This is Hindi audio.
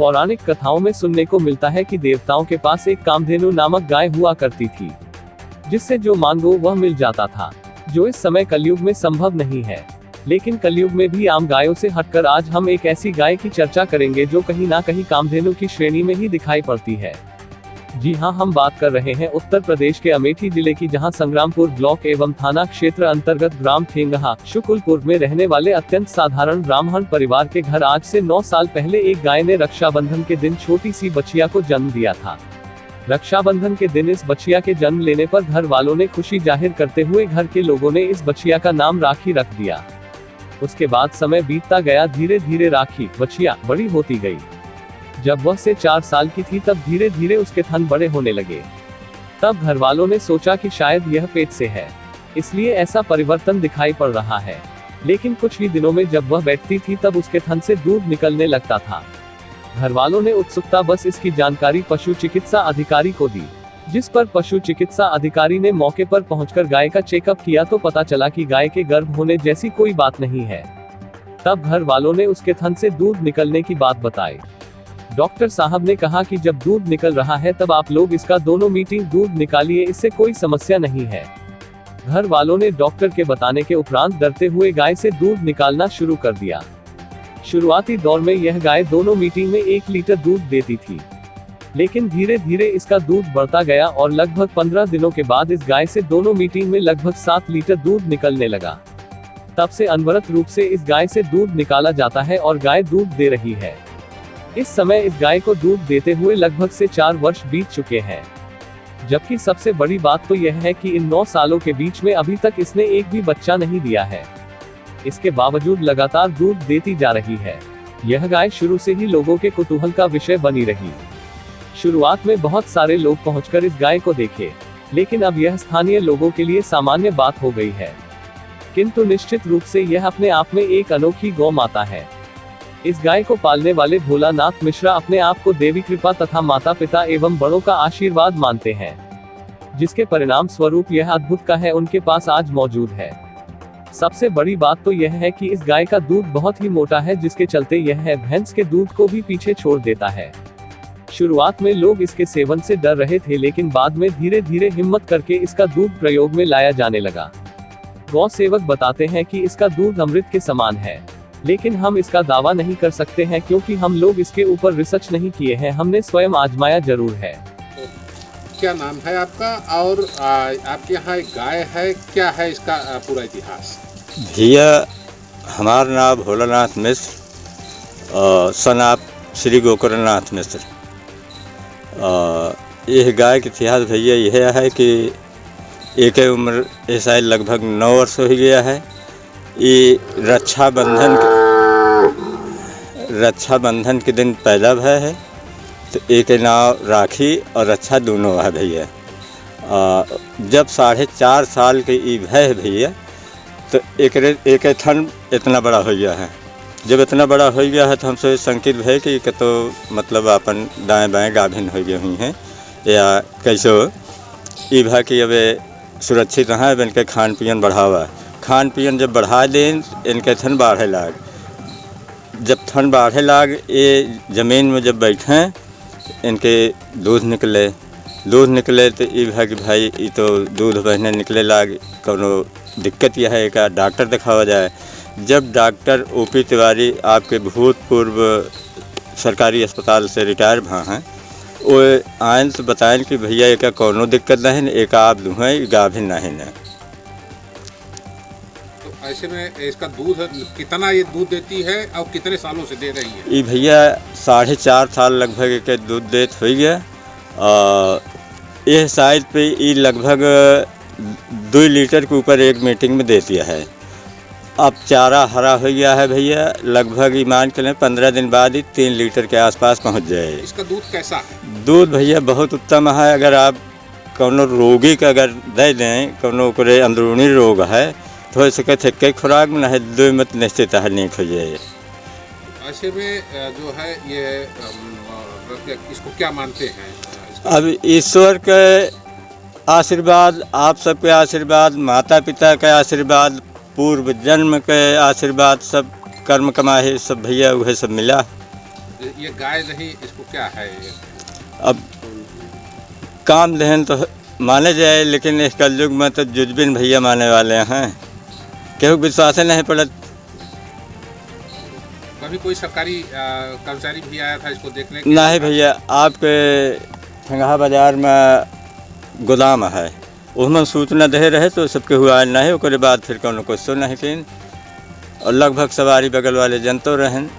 पौराणिक कथाओं में सुनने को मिलता है कि देवताओं के पास एक कामधेनु नामक गाय हुआ करती थी, जिससे जो मांगो वह मिल जाता था, जो इस समय कलयुग में संभव नहीं है। लेकिन कलयुग में भी आम गायों से हटकर आज हम एक ऐसी गाय की चर्चा करेंगे जो कहीं ना कहीं कामधेनु की श्रेणी में ही दिखाई पड़ती है। जी हां, हम बात कर रहे हैं उत्तर प्रदेश के अमेठी जिले की, जहां संग्रामपुर ब्लॉक एवं थाना क्षेत्र अंतर्गत ग्राम ठेंगहा शुकुलपुर में रहने वाले अत्यंत साधारण ब्राह्मण परिवार के घर आज से 9 साल पहले एक गाय ने रक्षाबंधन के दिन छोटी सी बच्चिया को जन्म दिया था। रक्षाबंधन के दिन इस बच्चिया के जन्म लेने पर घर वालों ने खुशी जाहिर करते हुए घर के लोगों ने इस बच्चिया का नाम राखी रख दिया। उसके बाद समय बीतता गया, धीरे धीरे राखी बच्चिया बड़ी होती गई। जब वह से 4 साल की थी तब धीरे धीरे उसके थन बड़े होने लगे। तब घर वालों ने सोचा कि शायद यह पेट से है, इसलिए ऐसा परिवर्तन दिखाई पड़ रहा है। लेकिन कुछ ही दिनों में जब वह बैठती थी तब उसके थन से दूध निकलने लगता था। घर वालों ने उत्सुकता बस इसकी जानकारी पशु चिकित्सा अधिकारी को दी, जिस पर पशु चिकित्सा अधिकारी ने मौके पर पहुंचकर गाय का चेकअप किया तो पता चला कि गाय के गर्भ होने जैसी कोई बात नहीं है। तब घर वालों ने उसके थन से दूध निकलने की बात बताई। डॉक्टर साहब ने कहा कि जब दूध निकल रहा है तब आप लोग इसका दोनों मीटिंग दूध निकालिए, इससे कोई समस्या नहीं है। घर वालों ने डॉक्टर के बताने के उपरांत डरते हुए गाय से दूध निकालना शुरू कर दिया। शुरुआती दौर में यह गाय दोनों मीटिंग में 1 लीटर दूध देती थी, लेकिन धीरे धीरे इसका दूध बढ़ता गया और लगभग 15 दिनों के बाद इस गाय से दोनों मीटिंग में लगभग 7 लीटर दूध निकलने लगा। तब से अनवरत रूप से इस गाय से दूध निकाला जाता है और गाय दूध दे रही है। इस समय इस गाय को दूध देते हुए लगभग से 4 वर्ष बीत चुके हैं। जबकि सबसे बड़ी बात तो यह है कि इन 9 सालों के बीच में अभी तक इसने एक भी बच्चा नहीं दिया है। इसके बावजूद लगातार दूध देती जा रही है। यह गाय शुरू से ही लोगों के कुतूहल का विषय बनी रही। शुरुआत में बहुत सारे लोग पहुंचकर इस गाय को देखे, लेकिन अब यह स्थानीय लोगों के लिए सामान्य बात हो गई है। किंतु निश्चित रूप से यह अपने आप में एक अनोखी गौ माता है। इस गाय को पालने वाले भोलानाथ मिश्रा अपने आप को देवी कृपा तथा माता पिता एवं बड़ों का आशीर्वाद मानते हैं, जिसके परिणाम स्वरूप यह अद्भुत का है उनके पास आज मौजूद है। सबसे बड़ी बात तो यह है कि इस गाय का दूध बहुत ही मोटा है, जिसके चलते यह भैंस के दूध को भी पीछे छोड़ देता है। शुरुआत में लोग इसके सेवन से डर रहे थे, लेकिन बाद में धीरे धीरे हिम्मत करके इसका दूध प्रयोग में लाया जाने लगा। गौ सेवक बताते हैं कि इसका दूध अमृत के समान है, लेकिन हम इसका दावा नहीं कर सकते हैं क्योंकि हम लोग इसके ऊपर रिसर्च नहीं किए हैं, हमने स्वयं आजमाया जरूर है। क्या नाम है आपका और आपके यहाँ एक गाय है, क्या है इसका पूरा इतिहास? भैया हमारा नाम भोलानाथ मिश्र, सन ऑफ श्री गोकर्णनाथ मिश्र। यह गाय का इतिहास भैया यह है कि एक उम्र ऐसा लगभग 9 वर्ष हो गया है। ये रक्षाबंधन के दिन पैदा भय है, तो एक नाव राखी और रक्षा दोनों है भैया। जब 4.5 साल के ई भय है भैया, तो एक थन इतना बड़ा हो गया है। जब इतना बड़ा हो गया है तो हमसे संकेत भय कि तो मतलब अपन दाएं बाएं गाभिन हो गए हुई हैं या कैसो ई भय कि अब सुरक्षित रहा, इनके खान पियन बढ़ावा। खान पियन जब बढ़ा दें इनके थन बढ़े लाग। जब थन बढ़े लाग, ये ज़मीन में जब बैठें इनके दूध निकले तो ये है कि भाई ये तो दूध बहने निकले लाग, कोनो दिक्कत यह है कि डॉक्टर दिखावा जाए। जब डॉक्टर ओपी तिवारी आपके भूतपूर्व सरकारी अस्पताल से रिटायर भा हैं, वो आयन से बताएं कि भैया एक कोनो दिक्कत नहीं, एक आप दुहें गाभिन नहीं है। तो ऐसे में इसका दूध कितना ये दूध देती है और कितने सालों से दे रही है? ये भैया 4.5 साल लगभग के दूध देत हो गया। यह साइज पे ये लगभग 2 लीटर के ऊपर एक मीटिंग में देती है। अब चारा हरा हो गया है भैया, लगभग ईमान के लिए 15 दिन बाद ही 3 लीटर के आसपास पहुंच जाए। इसका दूध कैसा है? दूध भैया बहुत उत्तम है। अगर आप कोनो रोगी का अगर दे दें, कोनो को अंदरूनी रोग है तो इसके थक्के खुराक में नहीं 2 मत निश्चित है नहीं हो जाए। ऐसे में जो है ये इसको क्या मानते हैं? अब ईश्वर के आशीर्वाद, आप सबके आशीर्वाद, माता पिता के आशीर्वाद, पूर्व जन्म के आशीर्वाद, सब कर्म कमाए सब भैया वह सब मिला। ये गाय नहीं, इसको क्या है ये? अब काम दहन तो माने जाए, लेकिन इस कलयुग में तो जुजबिन भैया माने वाले हैं, केहू विश्वास नहीं पड़त। कभी कोई सरकारी कर्मचारी भी आया था इसको देखने के नहीं भैया, आपके ठंगा बाजार में गोदाम है, उसमें सूचना दे रहे तो सबके हुआ नहीं, उसके बाद फिर कोनो क्वेश्चन नहीं किन, और लगभग सवारी बगल वाले जनतो रहन।